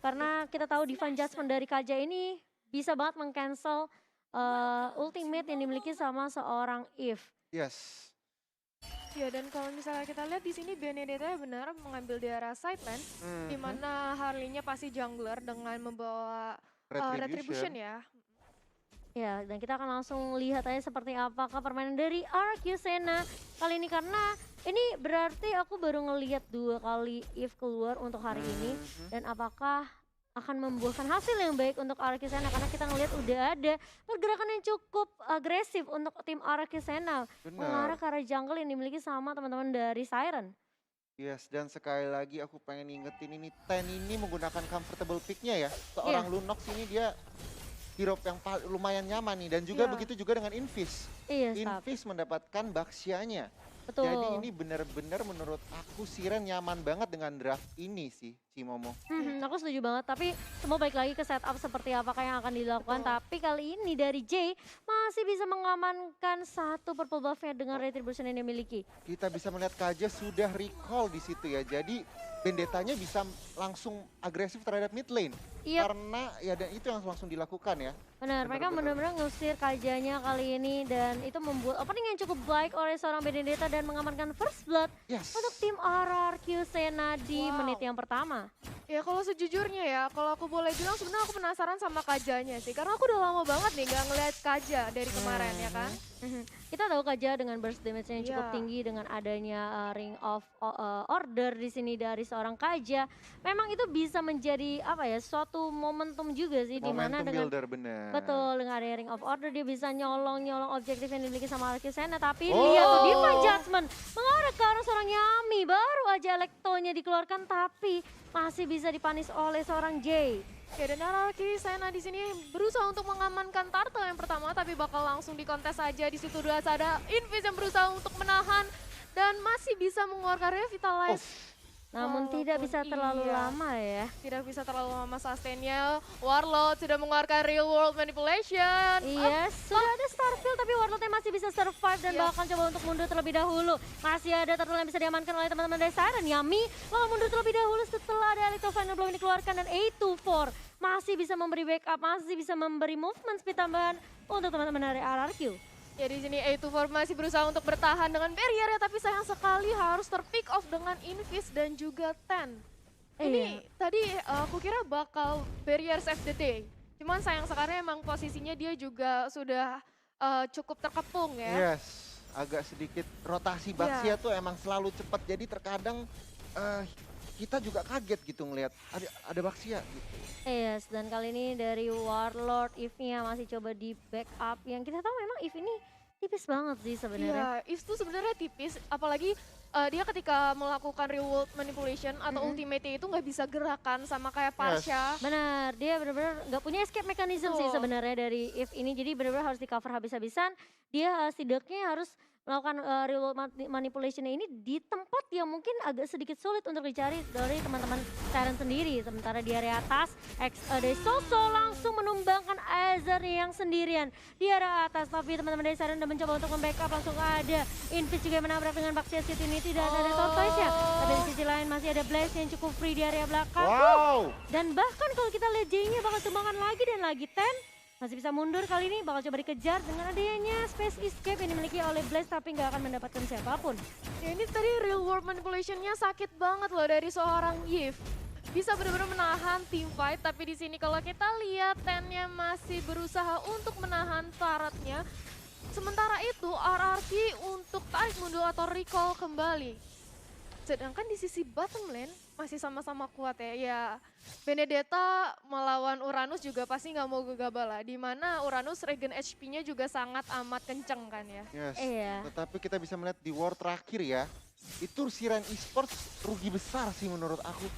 Karena kita tahu Divine Judgment dari Kaja ini bisa banget meng-cancel ultimate yang dimiliki sama seorang Eve. Yes. Ya, dan kalau misalnya kita lihat di sini Benedetta benar mengambil di arah side lane, di mana Harley-nya pasti jungler dengan membawa Retribution ya. Ya, dan kita akan langsung lihat aja seperti apakah permainan dari Arceus Senna kali ini. Karena ini berarti aku baru ngelihat 2 kali Eve keluar untuk hari ini. Dan apakah akan membuahkan hasil yang baik untuk Arceus Senna. Karena kita ngelihat udah ada pergerakan yang cukup agresif untuk tim Arceus Senna. Mengarah ke arah jungle yang dimiliki sama teman-teman dari Siren. Yes, dan sekali lagi aku pengen ingetin ini, Ten ini menggunakan comfortable pick-nya ya. Seorang Lunox ini dia hero yang lumayan nyaman nih, dan juga begitu juga dengan Invis. Invis mendapatkan Baxianya. Betul. Jadi ini benar-benar menurut aku Siren nyaman banget dengan draft ini sih, Cimomo. Aku setuju banget, tapi semua balik lagi ke setup seperti apakah yang akan dilakukan. Tapi kali ini dari Jay masih bisa mengamankan 1 purple buff-nya dengan retribution yang dimiliki. Kita bisa melihat Kaja sudah recall di situ ya, jadi Bendettanya bisa langsung agresif terhadap mid lane. Karena ya dan itu yang langsung dilakukan ya. Benar, mereka benar-benar ngusir Kajanya kali ini dan itu membuat opening yang cukup baik oleh seorang Benedetta dan mengamankan first blood untuk tim RRQ Senna di menit yang pertama. Ya kalau sejujurnya ya, kalau aku boleh bilang sebenarnya aku penasaran sama Kajanya sih. Karena aku udah lama banget nih gak ngeliat Kaja dari kemarin ya kan. Kita tahu Kaja dengan burst damage yang cukup tinggi dengan adanya Ring of Order di sini dari seorang Kaja. Memang itu bisa menjadi apa ya, suatu momentum juga sih di mana dengan builder bener. Betul, dengan ada Ring of Order dia bisa nyolong objektif yang dimiliki sama Arceus Senna. Tapi lihat tuh Divine Judgment mengarah ke arah seorang Yami. Baru aja Elektronya dikeluarkan tapi masih bisa dipanis oleh seorang Jay. Ya, dan Arceus Senna di sini berusaha untuk mengamankan turtle yang pertama, tapi bakal langsung dikontes saja. Di situ udah ada Invis yang berusaha untuk menahan dan masih bisa mengeluarkan Revitalize. Namun tidak bisa terlalu lama ya. Tidak bisa terlalu lama sustainnya. Warlord sudah mengeluarkan Real World Manipulation. Iya, sudah ada Starfield tapi Warlordnya masih bisa survive dan bahkan coba untuk mundur terlebih dahulu. Masih ada turtle yang bisa diamankan oleh teman-teman dari Siren. Yami bakal mundur terlebih dahulu setelah ada Elite of Final Blow dikeluarkan dan A24 masih bisa memberi backup, masih bisa memberi movement speed tambahan untuk teman-teman dari RRQ. Ya, di sini A24 masih berusaha untuk bertahan dengan barrier ya, tapi sayang sekali harus terpick off dengan Invis dan juga Ten. Ini tadi aku kira bakal barrier save the day. Cuman sayang sekali emang posisinya dia juga sudah cukup terkepung ya. Yes, agak sedikit rotasi Baxia tuh emang selalu cepat. Jadi terkadang kita juga kaget gitu ngelihat ada Baxia gitu. Yes, dan kali ini dari Warlord Eve-nya masih coba di backup. Yang kita tahu memang Eve ini tipis banget sih sebenarnya. Iya, Eve tuh sebenarnya tipis, apalagi dia ketika melakukan reward manipulation atau ultimate itu nggak bisa gerakan sama kayak Pasha. Benar, dia benar-benar nggak punya escape mechanism sih sebenarnya dari Eve ini. Jadi benar-benar harus di cover habis-habisan. Dia setidaknya harus melakukan reward manipulation ini di tempat yang mungkin agak sedikit sulit untuk dicari dari teman-teman Siren sendiri. Sementara di area atas, dari Soso langsung menumbangkan Azir yang sendirian di area atas. Tapi teman-teman dari Siren udah mencoba untuk membackup, langsung ada Invis juga menabrak dengan Baxia City ini. Tidak ada Tortoise-nya, tapi di sisi lain masih ada Blaze yang cukup free di area belakang. Dan bahkan kalau kita lihat J-nya bakal tumbangkan lagi dan lagi. Ten masih bisa mundur kali ini, bakal coba dikejar dengan adanya space escape yang dimiliki oleh Blaze tapi nggak akan mendapatkan siapapun. Ya, ini tadi real world manipulation-nya sakit banget loh dari seorang Yves. Bisa benar-benar menahan team fight, tapi di sini kalau kita lihat Ten-nya masih berusaha untuk menahan turret-nya. Sementara itu RRQ untuk tarik mundur atau recall kembali. Sedangkan di sisi bottom lane masih sama-sama kuat ya. Ya, Benedetta melawan Uranus juga pasti nggak mau gegabah lah. Dimana Uranus regen HP-nya juga sangat amat kenceng kan ya. Yes, tetapi kita bisa melihat di war terakhir ya. Itu Siren Esports rugi besar sih menurut aku.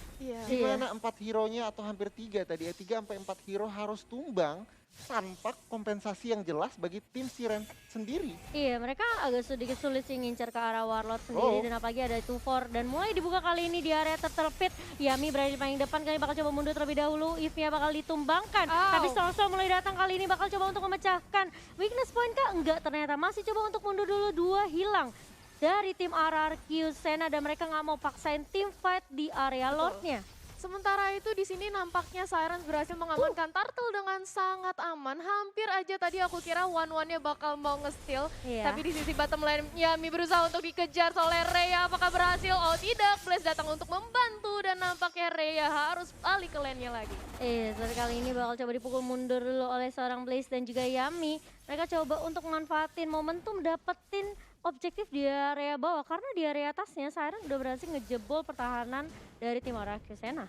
Dimana 4 hero-nya atau hampir 3 tadi ya. 3-4 hero harus tumbang tanpa kompensasi yang jelas bagi tim Siren sendiri. Iya, mereka agak sedikit sulit sih ngincar ke arah Warlord sendiri dan apalagi ada 2-4 dan mulai dibuka kali ini di area turtle pit. Yami berada di paling depan, kali bakal coba mundur terlebih dahulu. Eve-nya bakal ditumbangkan, tapi Soso mulai datang kali ini bakal coba untuk memecahkan. Weakness point kah? Enggak, ternyata masih coba untuk mundur dulu. 2 hilang dari tim RRQ Senna dan mereka nggak mau paksain tim fight di area Lordnya. Sementara itu di sini nampaknya Siren berhasil mengamankan Turtle dengan sangat aman. Hampir aja tadi aku kira one-one-nya bakal mau nge-steal. Iya. Tapi di sisi bottom lane Yami berusaha untuk dikejar oleh Rhea. Apakah berhasil? Oh tidak, Blaze datang untuk membantu dan nampaknya Rhea harus balik ke lane-nya lagi. Seperti kali ini bakal coba dipukul mundur dulu oleh seorang Blaze dan juga Yami. Mereka coba untuk memanfaatin momentum dapetin objektif di area bawah. Karena di area atasnya Siren udah berhasil ngejebol pertahanan dari tim Aracusena.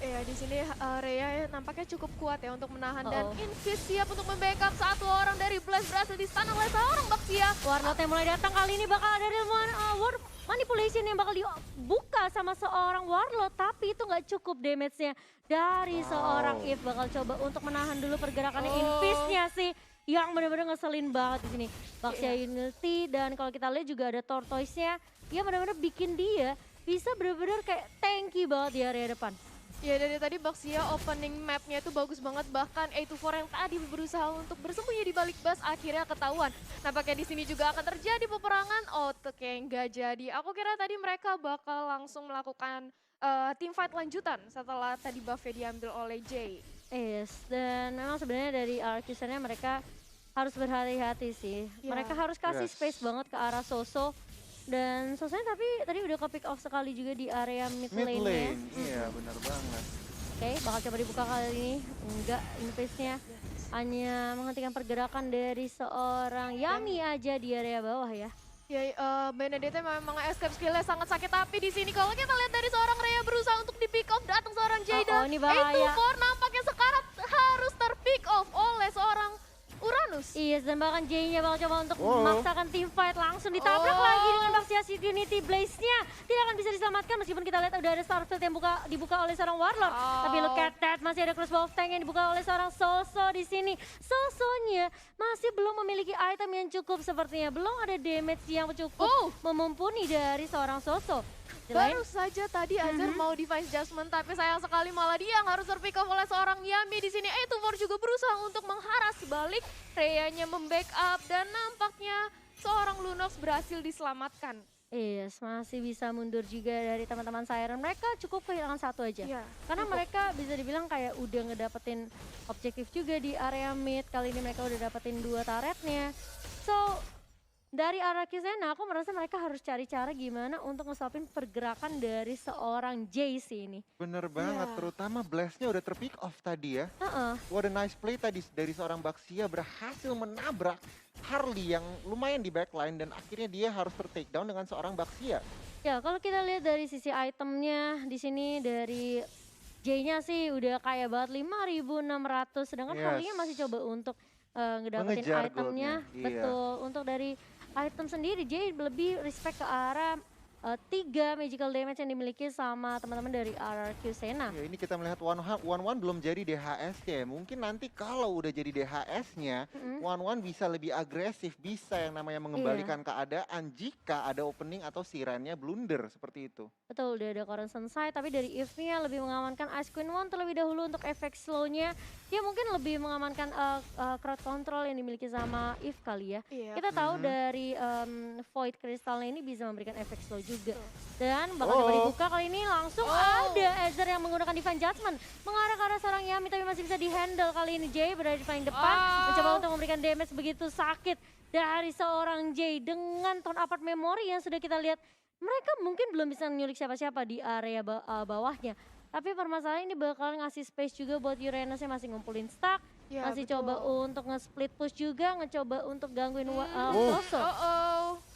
Iya, di sini Rhea nampaknya cukup kuat ya untuk menahan dan Invis siap untuk membackup satu orang dari Blaze berhasil di stun oleh seorang Baxia. Warlord yang mulai datang kali ini bakal ada Ward Manipulation yang bakal dibuka sama seorang Warlord, tapi itu nggak cukup damage-nya dari seorang Eve. Bakal coba untuk menahan dulu pergerakannya Invis-nya sih yang benar-benar ngeselin banget di sini. Baxia Unity dan kalau kita lihat juga ada Tortoise-nya, dia benar-benar bikin dia bisa benar-benar kayak tanky banget di area depan. Ya dari tadi Baxia opening map-nya itu bagus banget, bahkan A24 yang tadi berusaha untuk bersembunyi di balik bus akhirnya ketahuan. Nampaknya di sini juga akan terjadi peperangan. Oh, kayak nggak jadi. Aku kira tadi mereka bakal langsung melakukan team fight lanjutan setelah tadi buff-nya diambil oleh Jay. Yes, dan memang sebenarnya dari Arcusena mereka harus berhati-hati sih. Mereka harus kasih space banget ke arah Soso. Dan Sosonya tapi tadi udah ke pick off sekali juga di area mid lane-nya. Iya benar banget. Oke, bakal coba dibuka kali ini. Enggak, Invis-nya hanya menghentikan pergerakan dari seorang Yami aja di area bawah ya. Ya, Benedetta memang escape skill-nya sangat sakit, tapi di sini kalau kita lihat dari seorang Rhea berusaha untuk di pick off, datang seorang Jada. Ini bahaya. A24 nampaknya sekarang harus ter-pick off oleh seorang Uranus. Iya, dan bahkan Jay-nya bakal coba untuk memaksakan team fight, langsung ditabrak lagi dengan Baxia Unity. Blaze-nya tidak akan bisa diselamatkan meskipun kita lihat udah ada Starfield yang dibuka oleh seorang Warlord. Tapi look at that, masih ada Crossbow of Tank yang dibuka oleh seorang Soso di sini. Sosonya masih belum memiliki item yang cukup sepertinya, belum ada damage yang cukup memumpuni dari seorang Soso. Baru saja tadi Azir mau device judgment, tapi sayang sekali malah dia yang harus terpick off oleh seorang Yami. Di sini A24 juga berusaha untuk mengharas balik, Rhea-nya membackup dan nampaknya seorang Lunox berhasil diselamatkan. Yes, masih bisa mundur juga dari teman-teman Siren. Mereka cukup kehilangan satu aja. Karena mereka bisa dibilang kayak udah ngedapetin objektif juga di area mid. Kali ini mereka udah dapetin 2 turretnya. So, dari Aracusena aku merasa mereka harus cari cara gimana untuk nge-stopin pergerakan dari seorang JC ini. Bener banget, terutama Blast-nya udah terpick off tadi ya. What a nice play tadi dari seorang Baxia, berhasil menabrak Harley yang lumayan di backline dan akhirnya dia harus ter-take down dengan seorang Baxia. Ya, kalau kita lihat dari sisi itemnya di sini dari J-nya sih udah kaya banget 5.600, sedangkan Harley-nya masih coba untuk ngedapetin itemnya. Betul, untuk dari item sendiri Jay lebih respect ke arah 3 magical damage yang dimiliki sama teman-teman dari Aracusena. Ya, ini kita melihat One belum jadi DHS-nya. Mungkin nanti kalau udah jadi DHS-nya, One bisa lebih agresif, bisa yang namanya mengembalikan keadaan jika ada opening atau sirennya blunder seperti itu. Betul, udah ada Corazon Side, tapi dari Eve-nya lebih mengamankan Ice Queen One terlebih dahulu untuk efek slow-nya. Dia mungkin lebih mengamankan crowd control yang dimiliki sama Eve kali ya. Kita tahu dari Void Crystal-nya ini bisa memberikan efek slow juga. Dan bakal coba dibuka kali ini langsung ada Ezra yang menggunakan Divine Judgment mengarah ke arah seorang Yami, tapi masih bisa di-handle kali ini. Jay berada di paling depan, mencoba untuk memberikan damage begitu sakit dari seorang Jay dengan tone apart memory yang sudah kita lihat. Mereka mungkin belum bisa nyulik siapa-siapa di area bawahnya. Tapi permasalahan ini bakal ngasih space juga buat Uranus yang masih ngumpulin stack. Masih coba untuk nge-split push juga, ngecoba untuk gangguin Soso.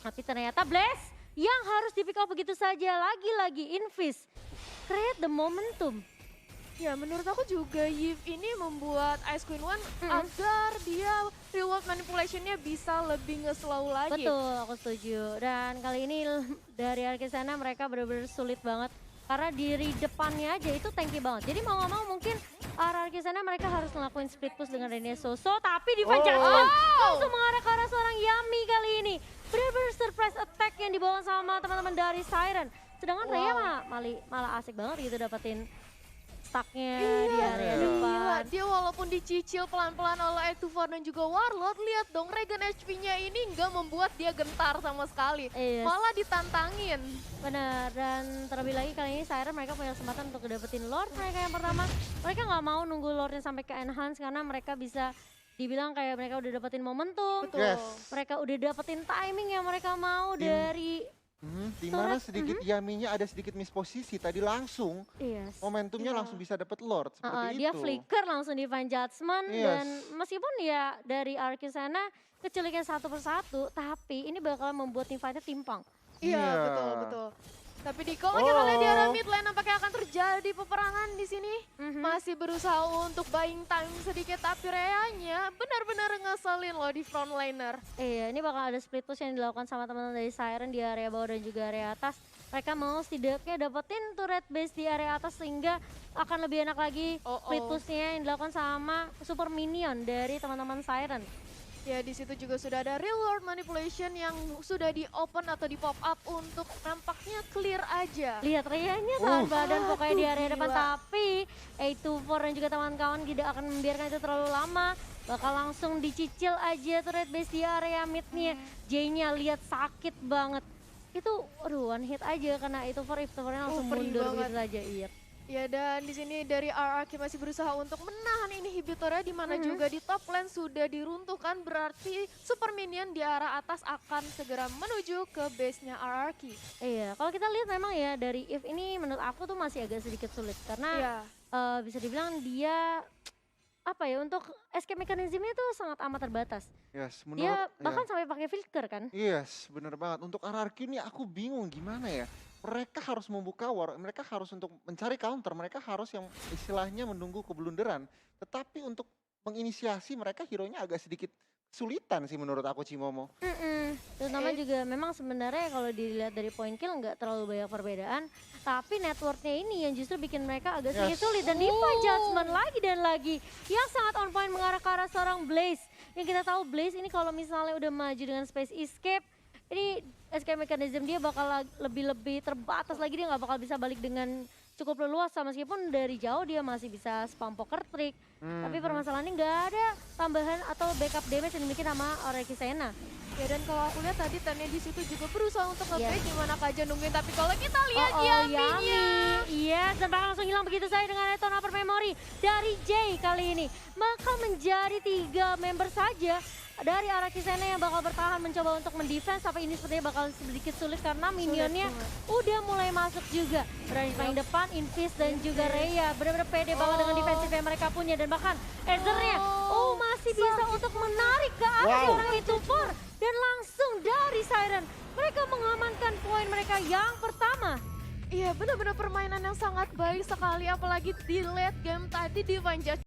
Tapi ternyata Blaze yang harus di-pick off begitu saja, lagi-lagi Invis create the momentum. Ya menurut aku juga Yves ini membuat Ice Queen One agar dia reward manipulation-nya bisa lebih nge-slow lagi. Betul, aku setuju. Dan kali ini dari Arcusena mereka benar-benar sulit banget. Karena diri depannya aja itu tanky banget. Jadi mau gak mau mungkin Arcusena mereka harus ngelakuin split push dengan Rene Soso. Tapi Divine Judgment langsung mengarah ke arah seorang Yami kali ini. Benar-benar surprise attack yang dibawa sama teman-teman dari Siren. Sedangkan Rhea malah asik banget gitu dapetin stucknya di area depan. dia walaupun dicicil pelan-pelan oleh Ectuvar dan juga Warlord, lihat dong regen HP-nya ini nggak membuat dia gentar sama sekali. Iya. Malah ditantangin. Benar, dan terlebih lagi kali ini Siren mereka punya kesempatan untuk dapetin Lord mereka yang pertama. Mereka nggak mau nunggu Lordnya sampai ke enhance karena mereka bisa dibilang kayak mereka udah dapetin momentum. Betul. Yes. Mereka udah dapetin timing yang mereka mau dari Di mana sedikit Yaminya ada sedikit misposisi tadi langsung momentumnya Iya. langsung bisa dapat Lord seperti dia itu. flicker langsung Divine Judgment Yes. dan meskipun ya dari Arki sana kecilikan satu persatu, tapi ini bakal membuat tim fight-nya timpang. Iya, Iya. betul. Tapi kalau kita lihat di arah mid lane nampaknya akan terjadi peperangan di sini. Masih berusaha untuk buying time sedikit, tapi Rhea-nya benar-benar ngeselin loh di front laner. Iya, ini bakal ada split push yang dilakukan sama teman-teman dari Siren di area bawah dan juga area atas. Mereka mau setidaknya dapetin turret base di area atas sehingga akan lebih enak lagi split pushnya yang dilakukan sama super minion dari teman-teman Siren. Ya di situ juga sudah ada real world manipulation yang sudah di open atau di pop up untuk nampaknya clear aja. Lihat Rhea-nya tahan badan pokoknya di area Aduh, depan, gila. tapi A24 dan juga teman-kawan tidak akan membiarkan itu terlalu lama. Bakal langsung dicicil aja turret base di area mid-nya. J-nya lihat sakit banget. Itu aduh one hit aja karena A24-nya langsung perih mundur banget. gitu saja. Iya. Ya dan di sini dari RRQ masih berusaha untuk menahan inhibitornya di mana juga di top lane sudah diruntuhkan, berarti super minion di arah atas akan segera menuju ke base-nya RRQ. Iya, kalau kita lihat memang ya dari Eve ini menurut aku tuh masih agak sedikit sulit karena Iya. bisa dibilang dia apa ya untuk escape mechanism-nya tuh sangat amat terbatas. Yes, Dia bahkan sampai pakai flicker kan? Yes, bener banget. Untuk RRQ ini aku bingung gimana ya. Mereka harus membuka war, mereka harus untuk mencari counter, mereka harus yang istilahnya menunggu keblunderan. Tetapi untuk menginisiasi mereka hero-nya agak sedikit sulitan sih menurut aku Cimomo. Terutama juga memang sebenarnya kalau dilihat dari point kill nggak terlalu banyak perbedaan. Tapi networknya ini yang justru bikin mereka agak sedikit sulit. Dan Divine Judgment lagi dan lagi yang sangat on point mengarah ke arah seorang Blaze. Yang kita tahu Blaze ini kalau misalnya udah maju dengan Space Escape, ini escape mechanism dia bakal lebih terbatas lagi, dia nggak bakal bisa balik dengan cukup leluasa meskipun dari jauh dia masih bisa spam poker trick. Tapi permasalahannya nggak ada tambahan atau backup damage yang dimiliki sama Oreki Sena. Ya dan kalau aku lihat tadi Tanya di situ juga berusaha untuk nge-bait gimana aja nungguin, tapi kalau kita lihat Yaminya. Iya, dan bakal langsung hilang begitu saja dengan Return Over Memory dari Jay kali ini. Bakal menjadi 3 member saja dari arah Kisena yang bakal bertahan mencoba untuk mendefense, tapi ini sepertinya bakal sedikit sulit karena minionnya udah mulai masuk juga. Berani paling depan, Invis dan juga Rhea benar-benar pede banget dengan defensif yang mereka punya, dan bahkan Ezernya masih bisa untuk menarik ke arah orang itu dan langsung dari Siren mereka mengamankan poin mereka yang pertama. Iya benar-benar permainan yang sangat baik sekali, apalagi di late game tadi Divine Judgment